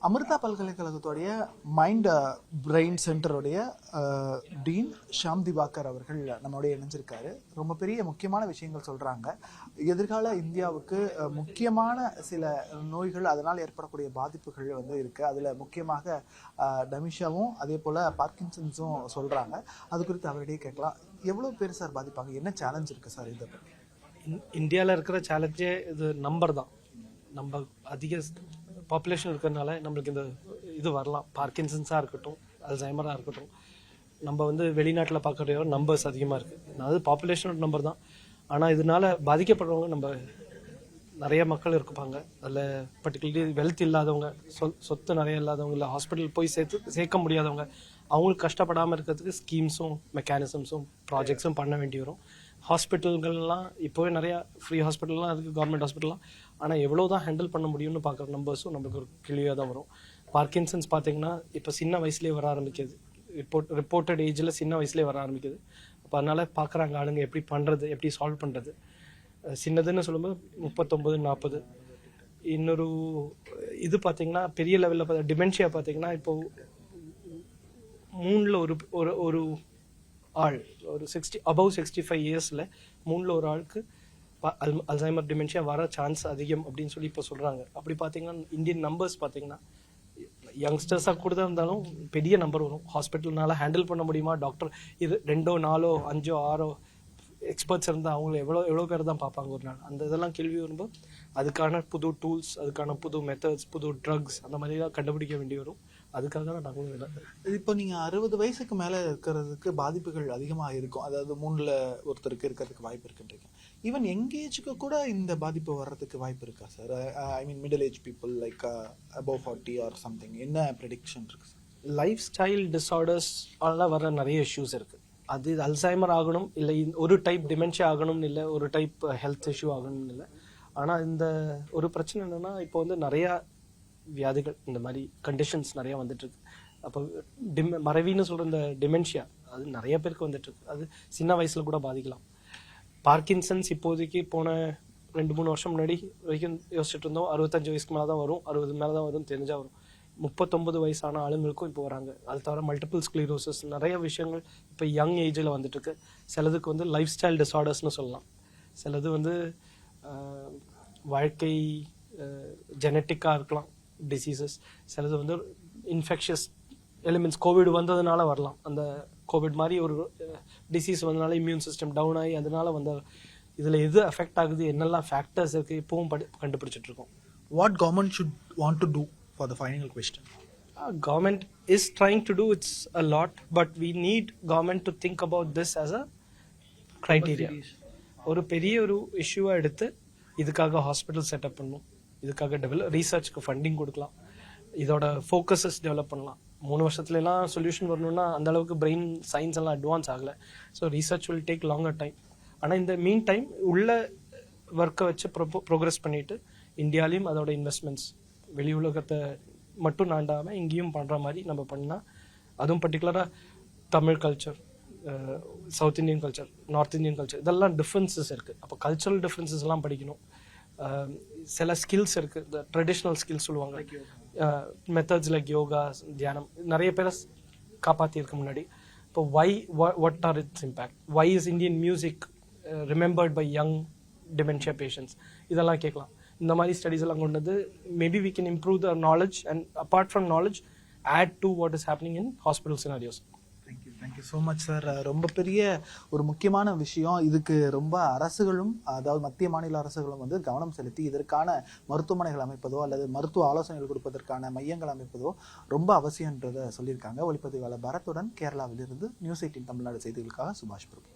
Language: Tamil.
அமிர்தா பல்கலைக்கழகத்துடைய மைண்ட் பிரெயின் சென்டருடைய டீன் ஷாம் திவாகர் அவர்கள் நம்மளுடைய இணைஞ்சிருக்காரு. ரொம்ப பெரிய முக்கியமான விஷயங்கள் சொல்கிறாங்க. எதிர்கால இந்தியாவுக்கு முக்கியமான சில நோய்கள், அதனால் ஏற்படக்கூடிய பாதிப்புகள் இருக்குது. அதில் முக்கியமாக டமிஷாவும் அதே போல் பார்க்கின்சன்ஸும் சொல்கிறாங்க. அது குறித்து அவரிடையே கேட்கலாம். எவ்வளோ பேர் சார் பாதிப்பாங்க? என்ன சேலஞ்ச் இருக்குது சார்? இதை இந்தியாவில் இருக்கிற சேலஞ்சே இது நம்பர் தான். நம்ம அதிக பாப்புலேஷன் இருக்கிறதுனால நம்மளுக்கு இந்த இது வரலாம். பார்க்கின்சன்ஸாக இருக்கட்டும், அல்சைமராக இருக்கட்டும், நம்ம வெளிநாட்டில் பார்க்குற நம்பர்ஸ் அதிகமாக இருக்குது. அதாவது பாப்புலேஷனோட நம்பர் தான். ஆனால் இதனால் பாதிக்கப்படுறவங்க நம்ம நிறைய மக்கள் இருப்பாங்க. அதில் பர்டிகுலர்லி வெல்த் இல்லாதவங்க, சொத்து நிறைய இல்லாதவங்க, இல்லை ஹாஸ்பிட்டல் போய் சேர்க்க முடியாதவங்க, அவங்களுக்கு கஷ்டப்படாமல் இருக்கிறதுக்கு ஸ்கீம்ஸும் மெக்கானிசம்ஸும் ப்ராஜெக்ட்ஸும் பண்ண வேண்டி வரும். ஹாஸ்பிட்டல்கள்லாம் இப்போவே நிறையா ஃப்ரீ ஹாஸ்பிட்டல்லாம் இருக்குது, கவர்மெண்ட் ஹாஸ்பிட்டல்லாம். ஆனால் எவ்வளோ தான் ஹேண்டில் பண்ண முடியும்னு பார்க்குற நம்பர்ஸும் நம்மளுக்கு ஒரு கேள்வியாக தான் வரும். பார்க்கின்சன்ஸ் பார்த்திங்கன்னா இப்போ சின்ன வயசுலேயே வர ஆரம்பிக்குது. ரிப்போர்ட்டட் ஏஜில் சின்ன வயசுலேயே வர ஆரம்பிக்குது. அப்போ அதனால் பார்க்குறாங்க ஆளுங்க எப்படி பண்ணுறது, எப்படி சால்வ் பண்ணுறது. சின்னதுன்னு சொல்லும்போது 39, 40. இன்னொரு இது பார்த்திங்கன்னா பெரிய லெவலில் டிமென்ஷியா பார்த்திங்கன்னா இப்போது 3ல் ஒரு ஆள், ஒரு above 65 இயர்ஸில் 3ல் ஒரு ஆளுக்கு அல்சைமர் டிமென்ஷியா வர சான்ஸ் அதிகம் அப்படின்னு சொல்லி இப்போ சொல்கிறாங்க. அப்படி பார்த்தீங்கன்னா இந்தியன் நம்பர்ஸ் பார்த்தீங்கன்னா யங்ஸ்டர்ஸாக கூட தான் இருந்தாலும் பெரிய நம்பர் வரும். ஹாஸ்பிட்டல்னால ஹேண்டில் பண்ண முடியுமா? டாக்டர் இது 2, 4, 5, 6 எக்ஸ்பர்ட்ஸ் இருந்தால் அவங்கள எவ்வளோ பேர் தான் பார்ப்பாங்க ஒரு நாள். அந்த இதெல்லாம் கேள்வி வரும்போது அதுக்கான புது டூல்ஸ், அதுக்கான புது மெத்தட்ஸ், புது ட்ரக்ஸ் அந்த மாதிரிலாம் கண்டுபிடிக்க வேண்டி வரும். அதுக்காக தான் நாங்களும் இல்லை. இப்போ நீங்கள் 60 வயசுக்கு மேலே இருக்கிறதுக்கு பாதிப்புகள் அதிகமாக இருக்கும். அதாவது 3ல் ஒருத்தருக்கு இருக்கிறதுக்கு வாய்ப்பு இருக்குன்றீங்க. ஈவன் எங்கேஜுக்கு கூட இந்த பாதிப்பு வர்றதுக்கு வாய்ப்பு இருக்கா sir? I mean middle age people like above 40 or something. என்ன ப்ரெடிக்ஷன் இருக்குது சார்? லைஃப் ஸ்டைல் டிஸார்டர்ஸ் அதெல்லாம் வர நிறைய இஷ்யூஸ் இருக்குது. அது அல்சைமர் ஆகணும் இல்லை, ஒரு டைப் டிமென்ஷியா ஆகணும்னு இல்லை, ஒரு டைப் ஹெல்த் இஷ்யூ ஆகணும்னு இல்லை. ஆனால் இந்த ஒரு பிரச்சனை என்னென்னா இப்போ நிறையா வியாதிகள், இந்த மாதிரி கண்டிஷன்ஸ் நிறையா வந்துட்டுருக்கு. அப்போ மறவின்னு சொல்கிற இந்த டிமென்ஷியா அது நிறைய பேருக்கு வந்துட்டுருக்கு. அது சின்ன வயசில் கூட பாதிக்கலாம். பார்க்கின்சன்ஸ் இப்போதைக்கு போன 2-3 வருஷம் முன்னாடி வரைக்கும் யோசிச்சுட்டு இருந்தோம். 65 வயசுக்கு மேலே தான் வரும், 60 மேலே தான் வரும், தெரிஞ்சால் வரும். 39 வயசான ஆளுங்களுக்கும் இப்போ வராங்க. அது தவிர மல்டிபிள் ஸ்க்ளீரோசிஸ் நிறைய விஷயங்கள் இப்போ யங் ஏஜில் வந்துட்டுருக்கு. சிலதுக்கு லைஃப் ஸ்டைல் டிஸார்டர்ஸ்னு சொல்லலாம். சிலது வாழ்க்கை ஜெனட்டிக்காக இருக்கலாம் டிசீசஸ். சிலது இன்ஃபெக்ஷஸ் எலிமெண்ட்ஸ் கோவிட் வந்ததுனால வரலாம். அந்த கோவிட் மாதிரி ஒரு டிசீஸ் வந்ததுனால இம்யூன் சிஸ்டம் டவுன் ஆகி அதனால இதில் எது அஃபெக்ட் ஆகுது, என்னெல்லாம் ஃபேக்டர்ஸ் இருக்குது இப்போவும் கண்டுபிடிச்சிட்டு இருக்கோம். What government should want to do for the final question? Government is trying to do it's a lot, but we need government to think about this as a criteria. ஒரு பெரிய ஒரு இஷ்யூவை எடுத்து இதுக்காக ஹாஸ்பிட்டல் செட்டப் பண்ணணும், இதுக்காக ரீசர்ச்க்கு ஃபண்டிங் கொடுக்கலாம், இதோட ஃபோக்கஸஸ் டெவலப் பண்ணலாம். 3 வருஷத்துலலாம் சொல்யூஷன் வரணும்னா அந்த அளவுக்கு பிரெயின் சயின்ஸ் எல்லாம் அட்வான்ஸ் ஆகலை. So research will take longer time. ஆனால் இந்த மீன் டைம் உள்ள ஒர்க்கை வச்சு ப்ரோக்ரஸ் பண்ணிட்டு இந்தியாலையும் அதோட இன்வெஸ்ட்மெண்ட்ஸ் வெளி உலகத்தை மட்டும் நாண்டாமல் இங்கேயும் பண்ணுற மாதிரி நம்ம பண்ணால், அதுவும் பர்டிகுலராக Tamil culture, south Indian culture, north Indian culture, இதெல்லாம் டிஃப்ரென்சஸ் இருக்குது. அப்போ கல்ச்சரல் டிஃப்ரென்சஸ்லாம் படிக்கணும். சில ஸ்கில்ஸ் இருக்குது, இந்த ட்ரெடிஷ்னல் ஸ்கில்ஸ் சொல்லுவாங்க, மெத்தட்ஸ் லைக் யோகா, தியானம் நிறைய பேரை காப்பாற்றிருக்கு முன்னாடி. இப்போ what are its impact, why is Indian music remembered by young dementia patients, இதெல்லாம் கேட்கலாம். இந்த மாதிரி ஸ்டடிஸ் எல்லாம் கொண்டு வந்து maybe we can improve the knowledge and apart from knowledge add to what is happening in hospital scenarios. Thank you so much sir. ரொம்ப பெரிய ஒரு முக்கியமான விஷயம். இதுக்கு ரொம்ப அரசுகளும், அதாவது மத்திய மாநில அரசுகளும் கவனம் செலுத்தி இதற்கான மருத்துவமனைகள் அமைப்பதோ அல்லது மருத்துவ ஆலோசனைகள் கொடுப்பதற்கான மையங்கள் அமைப்பதோ ரொம்ப அவசியன்றதை சொல்லியிருக்காங்க. ஒளிப்பதிவாளர் பரத்துடன் கேரளாவிலிருந்து நியூஸ் 18 தமிழ்நாடு செய்திகளுக்காக சுபாஷ் பிரபு.